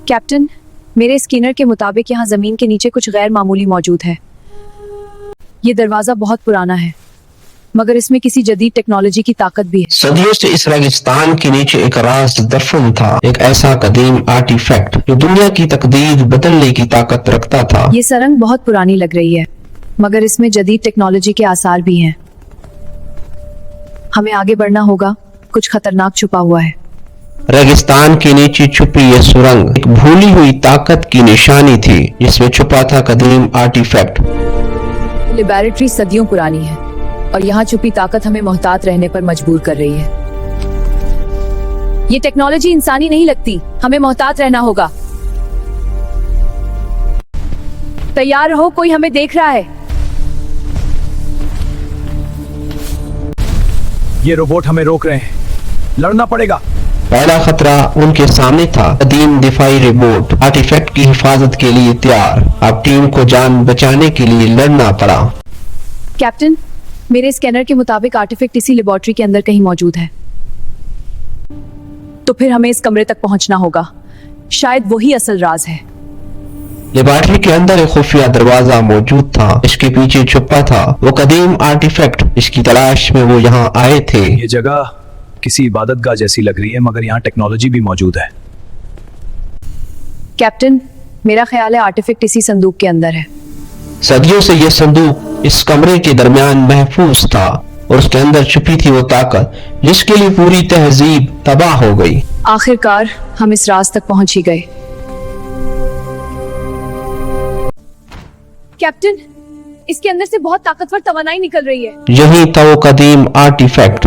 Captain, मेरे scanner के मुताबिक यहाँ जमीन के नीचे कुछ गैर मामूली मौजूद है। ये दरवाजा बहुत पुराना है, मगर इसमें किसी जदीद टेक्नोलॉजी की ताकत भी है। सदियों से इस रेगिस्तान के नीचे एक राज दफन था, एक ऐसा कदीम आर्टिफैक्ट जो दुनिया की तकदीर बदलने की ताकत रखता था। ये सुरंग बहुत पुरानी लग रही है, मगर इसमें जदीद टेक्नोलॉजी के आसार भी हैं। हमें आगे बढ़ना होगा, कुछ खतरनाक छुपा हुआ है। रेगिस्तान के नीचे छुपी यह सुरंग एक भूली हुई ताकत की निशानी थी, जिसमें छुपा था कदीम आर्टिफैक्ट। लेबोरेटरी सदियों पुरानी है और यहाँ छुपी ताकत हमें मोहतात रहने पर मजबूर कर रही है। ये टेक्नोलॉजी इंसानी नहीं लगती, हमें मोहतात रहना होगा। तैयार रहो, कोई हमें देख रहा है। ये रोबोट हमें रोक रहे हैं, लड़ना पड़ेगा। पहला खतरा उनके सामने था, कदीम दिफाई रोबोट आर्टिफैक्ट की हिफाजत के लिए तैयार। अब टीम को जान बचाने के लिए लड़ना पड़ा। कैप्टन, मेरे स्कैनर के मुताबिक आर्टिफैक्ट इसी लेबोरेटरी के अंदर कहीं मौजूद है। तो फिर हमें इस कमरे तक पहुंचना होगा, शायद वही असल राज है। लेबोरेटरी के अंदर एक खुफिया दरवाजा मौजूद था, इसके पीछे छुपा था वो कदीम आर्टिफैक्ट, इसकी तलाश में वो यहाँ आए थे। ये जगह किसी इबादतगाह जैसी लग रही है, मगर यहाँ टेक्नोलॉजी भी मौजूद है। कैप्टन, मेरा ख्याल है आर्टिफैक्ट इसी संदूक के अंदर है। सदियों से यह संदूक इस कमरे के दरमियान महफूज था और उसके अंदर छुपी थी वो ताकत जिसके लिए पूरी तहजीब तबाह हो गई। आखिरकार हम इस राज तक पहुंच ही गए। कैप्टन, इसके अंदर से बहुत ताकतवर तवानाई निकल रही है। यही था वो कदीम आर्टिफैक्ट,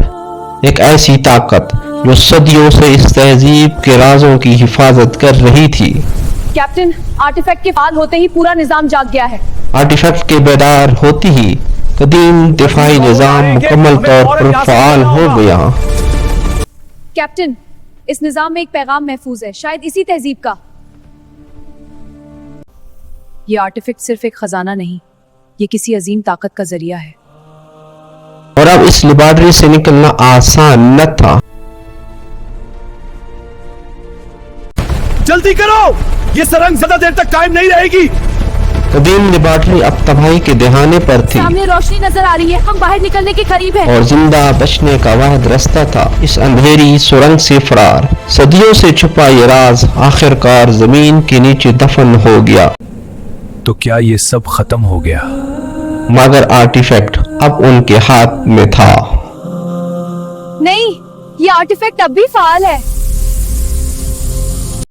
एक ऐसी ताकत जो सदियों से इस तहजीब के राजों की हिफाजत कर रही थी। कैप्टन, आर्टिफैक्ट के फाल होते ही पूरा निजाम जाग गया है। आर्टिफैक्ट के बेदार होती ही कदीम दिफाई निजाम मुकम्मल तौर पर फाल हो गया। कैप्टन, इस निजाम में एक पैगाम महफूज है, शायद इसी तहजीब का। ये आर्टिफैक्ट सिर्फ एक खजाना नहीं, ये किसी अजीम ताकत का जरिया है। और अब इस लेबोरेटरी से निकलना आसान न था। जल्दी करो, ये सुरंग ज्यादा देर तक कायम नहीं रहेगी। कदीम लेबोरेटरी अब तबाही के दहाने पर थी। सामने रोशनी नजर आ रही है, हम बाहर निकलने के करीब हैं। और जिंदा बचने का वाहिद रास्ता था इस अंधेरी सुरंग से फरार। सदियों से छुपा ये राज आखिरकार जमीन के नीचे दफन हो गया। तो क्या ये सब खत्म हो गया? मगर आर्टिफैक्ट अब उनके हाथ में था। नहीं, ये आर्टिफैक्ट अब भी फाल है।